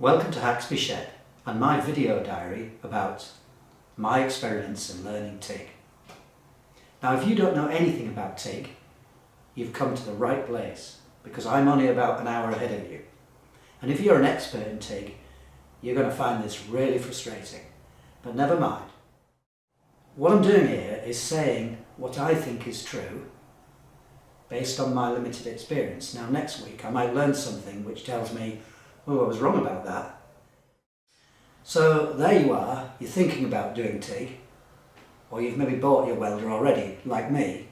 Welcome to Haxby Shed and my video diary about my experience in learning TIG. Now if you don't know anything about TIG, you've come to the right place because I'm only about an hour ahead of you. And if you're an expert in TIG, you're going to find this really frustrating. But never mind. What I'm doing here is saying what I think is true based on my limited experience. Now next week I might learn something which tells me, oh, I was wrong about that. So there you are, you're thinking about doing TIG, or you've maybe bought your welder already, like me,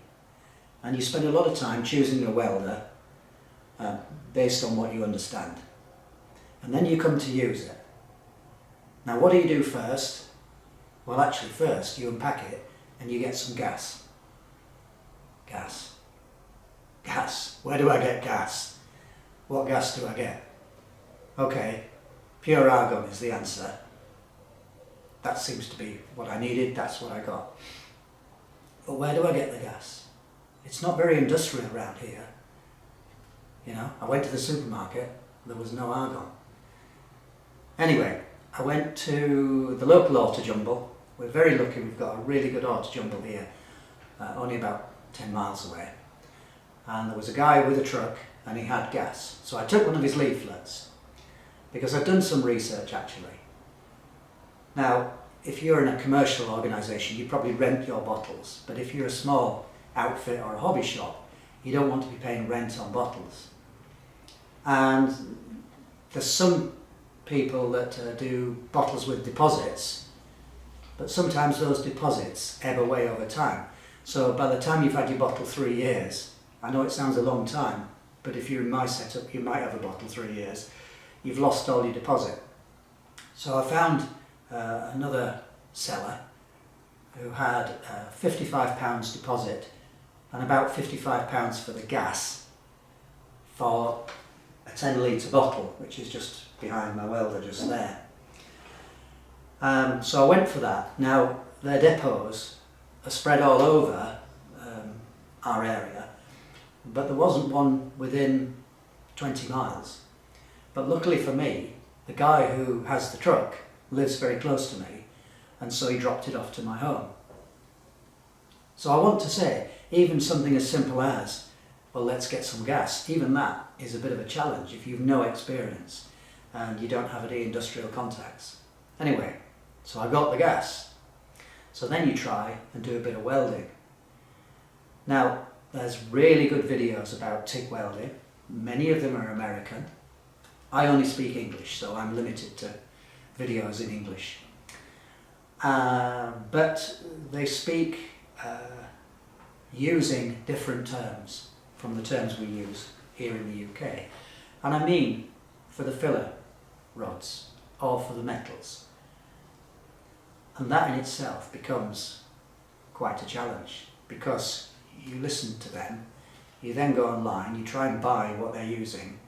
and you spend a lot of time choosing your welder based on what you understand. And then you come to use it. Now what do you do first? Well, actually first you unpack it and you get some gas. Gas. Where do I get gas? What gas do I get? Okay, pure argon is the answer. That seems to be what I needed, that's what I got. But where do I get the gas? It's not very industrial around here. You know, I went to the supermarket, there was no argon. Anyway, I went to the local auto jumble. We're very lucky, we've got a really good auto jumble here, only about 10 miles away. And there was a guy with a truck and he had gas. So I took one of his leaflets, because I've done some research actually. Now, if you're in a commercial organisation, you probably rent your bottles, but if you're a small outfit or a hobby shop, you don't want to be paying rent on bottles. And there's some people that do bottles with deposits, but sometimes those deposits ebb away over time. So by the time you've had your bottle 3 years, I know it sounds a long time, but if you're in my setup, you might have a bottle 3 years. You've lost all your deposit. So I found another seller who had £55 deposit and about £55 for the gas for a 10 litre bottle, which is just behind my welder just there. So I went for that. Now their depots are spread all over our area, but there wasn't one within 20 miles. But luckily for me, the guy who has the truck lives very close to me, and so he dropped it off to my home. So I want to say, even something as simple as, well, let's get some gas, even that is a bit of a challenge if you've no experience and you don't have any industrial contacts. Anyway, so I got the gas. So then you try and do a bit of welding. Now, there's really good videos about TIG welding. Many of them are American. I only speak English, so I'm limited to videos in English. But they speak using different terms from the terms we use here in the UK. And I mean for the filler rods or for the metals. And that in itself becomes quite a challenge because you listen to them, you then go online, you try and buy what they're using,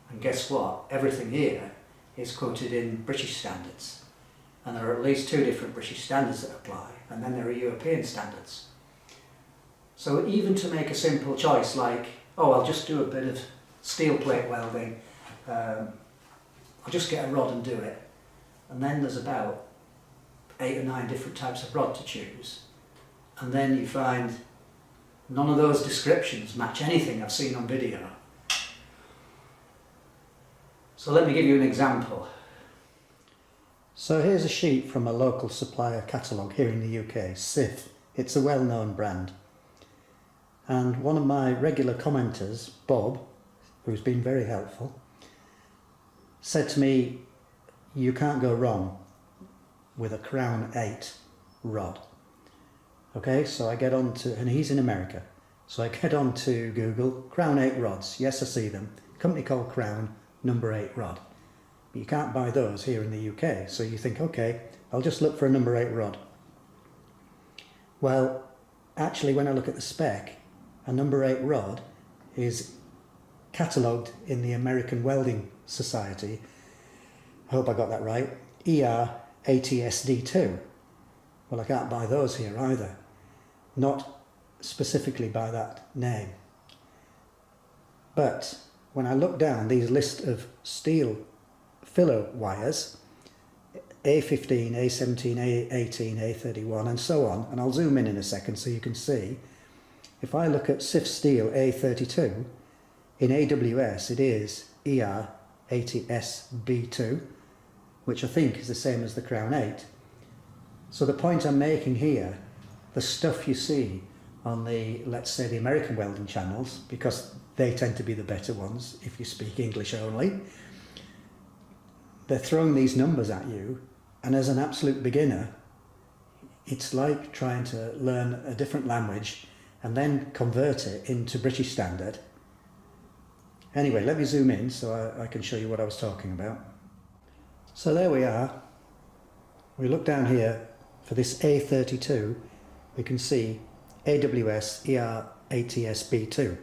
and guess what? Everything here is quoted in British standards. And there are at least 2 different British standards that apply, and then there are European standards. So even to make a simple choice like, oh, I'll just do a bit of steel plate welding, I'll just get a rod and do it. And then there's about 8 or 9 different types of rod to choose. And then you find none of those descriptions match anything I've seen on video. So let me give you an example. So here's a sheet from a local supplier catalogue here in the UK, SIF. It's a well-known brand. And one of my regular commenters, Bob, who's been very helpful, said to me, you can't go wrong with a Crown 8 rod. Okay, so I get on to, and he's in America, so I get on to Google, Crown 8 rods. Yes, I see them. Company called Crown, number 8 rod. But you can't buy those here in the UK, so you think, okay, I'll just look for a number 8 rod. Well, actually when I look at the spec, a number 8 rod is catalogued in the American Welding Society, I hope I got that right, HS84 Well, I can't buy those here either, not specifically by that name. But when I look down these list of steel filler wires, A15, A17, A18, A31 and so on, and I'll zoom in a second so you can see. If I look at SIF steel A32, in AWS it is ER80SB2, which I think is the same as the Crown 8. So the point I'm making here, the stuff you see on the, let's say, the American welding channels, because they tend to be the better ones if you speak English only, they're throwing these numbers at you, and as an absolute beginner, it's like trying to learn a different language and then convert it into British standard. Anyway, let me zoom in so I can show you what I was talking about. So there we are. We look down here for this A32, we can see AWS ER80SB2.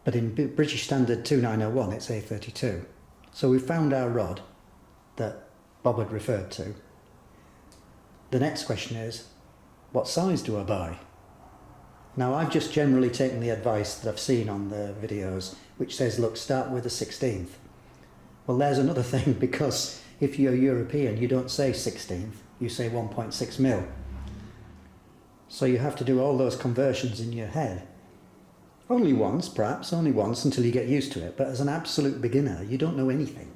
But in British Standard 2901 it's A32. So we found our rod that Bob had referred to. The next question is, what size do I buy? Now I've just generally taken the advice that I've seen on the videos, which says, look, start with a 16th. Well, there's another thing, because if you're European, you don't say 16th, you say 1.6 mil. So you have to do all those conversions in your head. Only once, perhaps, only once until you get used to it. But as an absolute beginner, you don't know anything.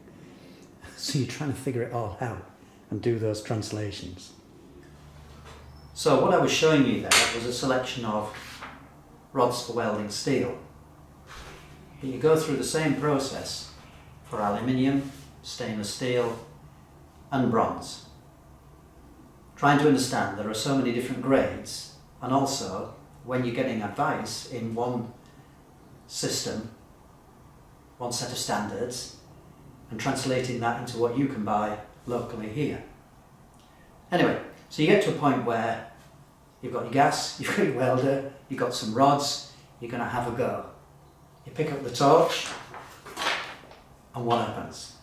So you're trying to figure it all out and do those translations. So what I was showing you there was a selection of rods for welding steel. You go through the same process for aluminium, stainless steel and bronze. Trying to understand there are so many different grades, and also when you're getting advice in one system, one set of standards, and translating that into what you can buy locally here. Anyway, so you get to a point where you've got your gas, you've got your welder, you've got some rods, you're going to have a go. You pick up the torch, and what happens?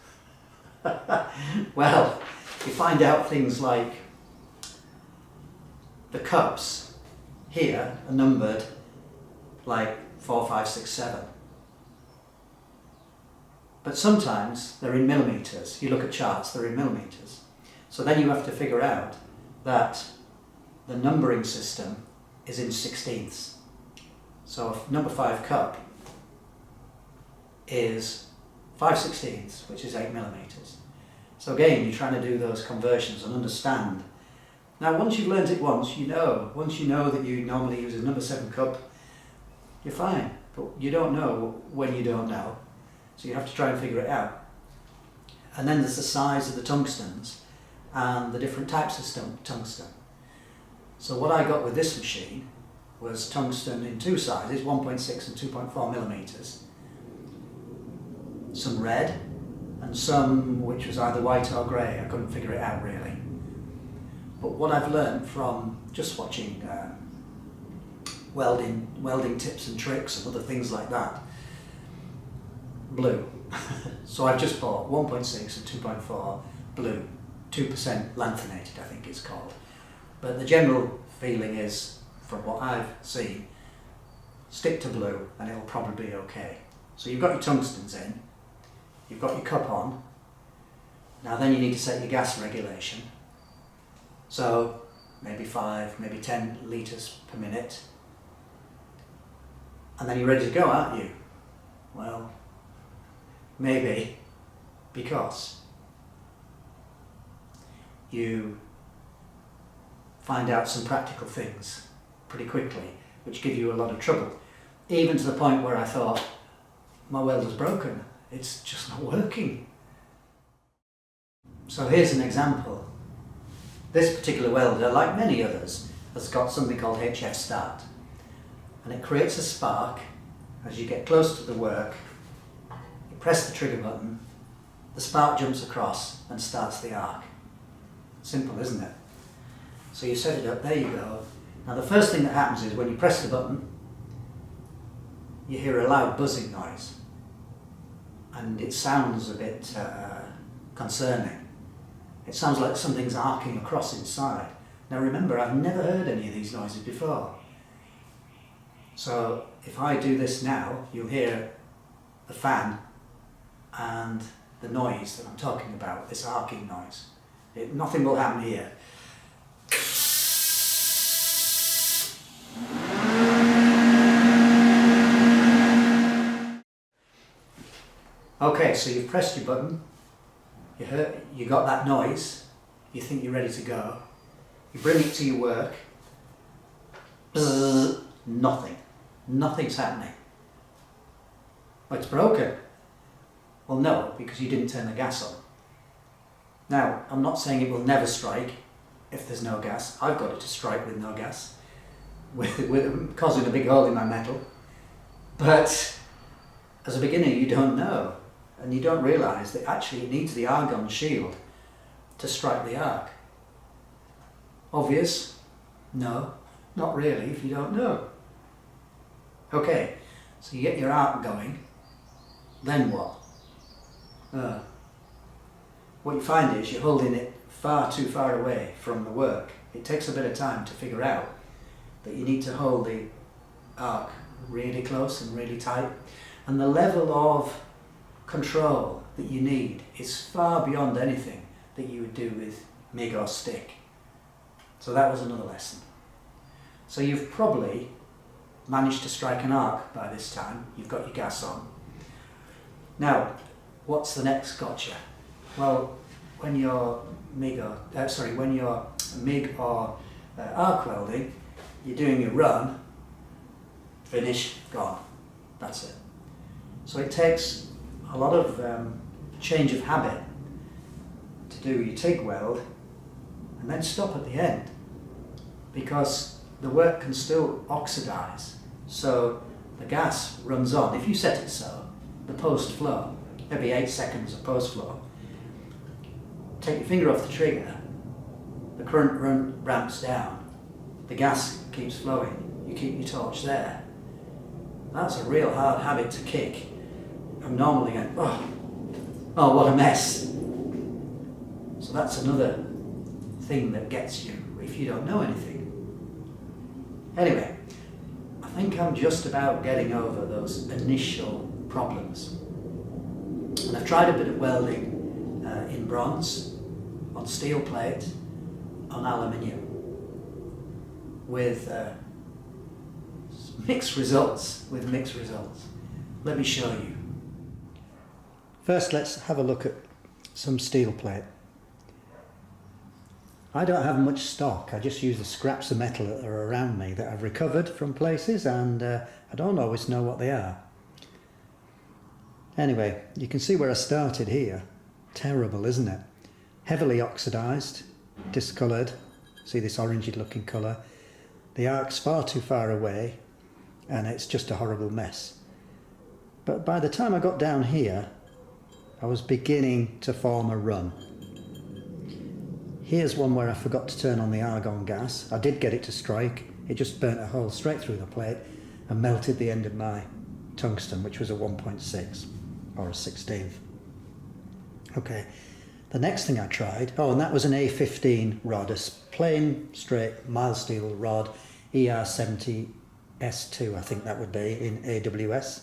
Well, you find out things like the cups here are numbered like 4, 5, 6, 7. But sometimes they're in millimeters. You look at charts, they're in millimeters. So then you have to figure out that the numbering system is in 16ths. So a number 5 cup is 5/16, which is 8 millimeters. So again, you're trying to do those conversions and understand. Now once you've learned it once you know that you normally use a number 7 cup, you're fine. But you don't know when you don't know. So you have to try and figure it out. And then there's the size of the tungstens and the different types of tungsten. So what I got with this machine was tungsten in 2 sizes, 1.6 and 2.4 millimeters. Some red and some which was either white or grey. I couldn't figure it out really. But what I've learned from just watching welding tips and tricks and other things like that, blue. So I've just bought 1.6 and 2.4 blue, 2% lanthanated I think it's called. But the general feeling is, from what I've seen, stick to blue and it'll probably be okay. So you've got your tungstens in, you've got your cup on, now then you need to set your gas regulation. So maybe 5, maybe 10 litres per minute. And then you're ready to go, aren't you? Well, maybe, because you find out some practical things pretty quickly, which give you a lot of trouble. Even to the point where I thought, my welder's broken, it's just not working. So here's an example. This particular welder, like many others, has got something called HF start. And it creates a spark as you get close to the work. You press the trigger button, the spark jumps across and starts the arc. Simple, isn't it? So you set it up, there you go. Now the first thing that happens is when you press the button, you hear a loud buzzing noise. And it sounds a bit concerning. It sounds like something's arcing across inside. Now remember, I've never heard any of these noises before. So if I do this now, you'll hear the fan and the noise that I'm talking about, this arcing noise. Nothing will happen here. Okay, so you've pressed your button, you got that noise, you think you're ready to go, you bring it to your work, nothing's happening. Well, it's broken. Well, no, because you didn't turn the gas on. Now, I'm not saying it will never strike if there's no gas. I've got it to strike with no gas, with causing a big hole in my metal. But as a beginner, you don't know, and you don't realise that actually it needs the argon shield to strike the arc. Obvious? No, not really if you don't know. Okay, so you get your arc going, then what? What you find is you're holding it far too far away from the work. It takes a bit of time to figure out that you need to hold the arc really close and really tight, and the level of control that you need is far beyond anything that you would do with MIG or stick. So that was another lesson. So you've probably managed to strike an arc by this time. You've got your gas on. Now, what's the next gotcha? Well, when you're MIG or arc welding, you're doing your run, finish, gone. That's it. So it takes a lot of change of habit to do your TIG weld and then stop at the end, because the work can still oxidize. So the gas runs on. If you set it so, the post flow, maybe 8 seconds of post flow, take your finger off the trigger, the current ramps down, the gas keeps flowing, you keep your torch there. That's a real hard habit to kick. I'm normally going, oh, what a mess. So that's another thing that gets you if you don't know anything. Anyway, I think I'm just about getting over those initial problems. And I've tried a bit of welding in bronze, on steel plate, on aluminium, with mixed results. Let me show you. First, let's have a look at some steel plate. I don't have much stock. I just use the scraps of metal that are around me that I've recovered from places, and I don't always know what they are. Anyway, you can see where I started here. Terrible, isn't it? Heavily oxidised, discoloured. See this orangey looking colour. The arc's far too far away, and it's just a horrible mess. But by the time I got down here, I was beginning to form a run. Here's one where I forgot to turn on the argon gas. I did get it to strike. It just burnt a hole straight through the plate and melted the end of my tungsten, which was a 1.6 or a 16th. Okay, the next thing I tried, and that was an A15 rod, a plain straight mild steel rod, HS84 I think that would be, in AWS.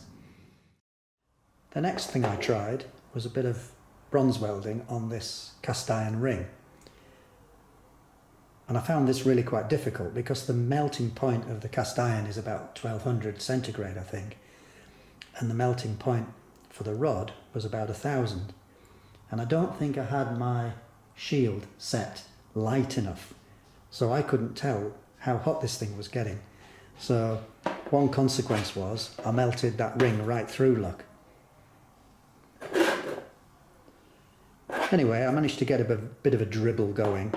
The next thing I tried was a bit of bronze welding on this cast iron ring. And I found this really quite difficult because the melting point of the cast iron is about 1200 centigrade, I think. And the melting point for the rod was about 1000. And I don't think I had my shield set light enough. So I couldn't tell how hot this thing was getting. So one consequence was I melted that ring right through, look. Anyway, I managed to get a bit of a dribble going.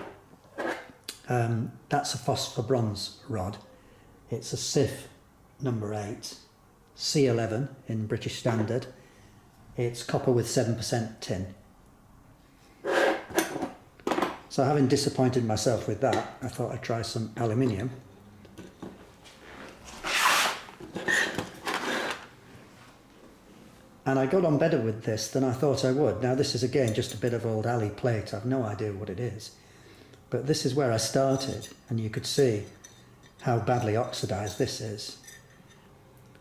That's a phosphor bronze rod. It's a SIF number 8, C11 in British Standard. It's copper with 7% tin. So having disappointed myself with that, I thought I'd try some aluminium. And I got on better with this than I thought I would. Now this is again just a bit of old alley plate. I've no idea what it is. But this is where I started, and you could see how badly oxidized this is.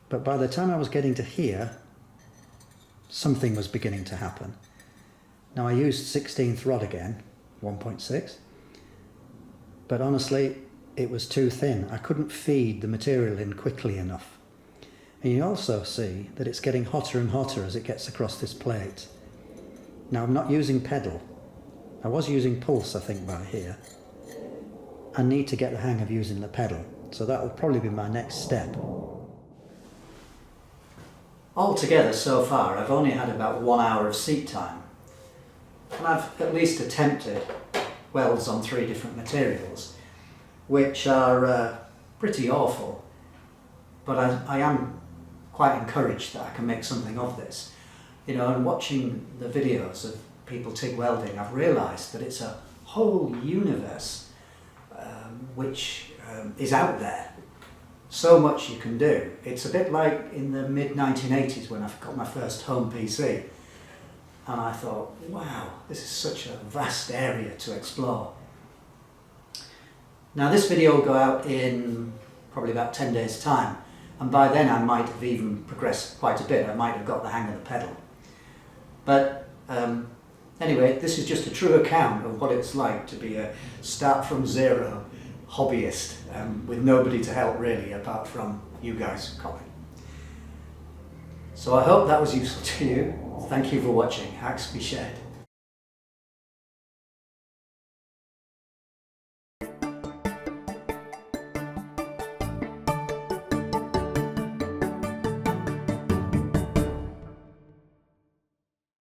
But by the time I was getting to here, something was beginning to happen. Now I used 16th rod again, 1.6, but honestly it was too thin. I couldn't feed the material in quickly enough. And you also see that it's getting hotter and hotter as it gets across this plate. Now I'm not using pedal. I was using pulse, I think, by here. I need to get the hang of using the pedal, so that will probably be my next step. Altogether, so far, I've only had about 1 hour of seat time. And I've at least attempted welds on 3 different materials, which are pretty awful. But I am quite encouraged that I can make something of this. You know, and watching the videos of people TIG welding, I've realised that it's a whole universe which is out there. So much you can do. It's a bit like in the mid-1980s when I got my first home PC. And I thought, wow, this is such a vast area to explore. Now this video will go out in probably about 10 days' time. And by then I might have even progressed quite a bit. I might have got the hang of the pedal. But anyway, this is just a true account of what it's like to be a start from zero hobbyist with nobody to help really apart from you guys, Colin. So I hope that was useful to you. Thank you for watching. Hacks be shared.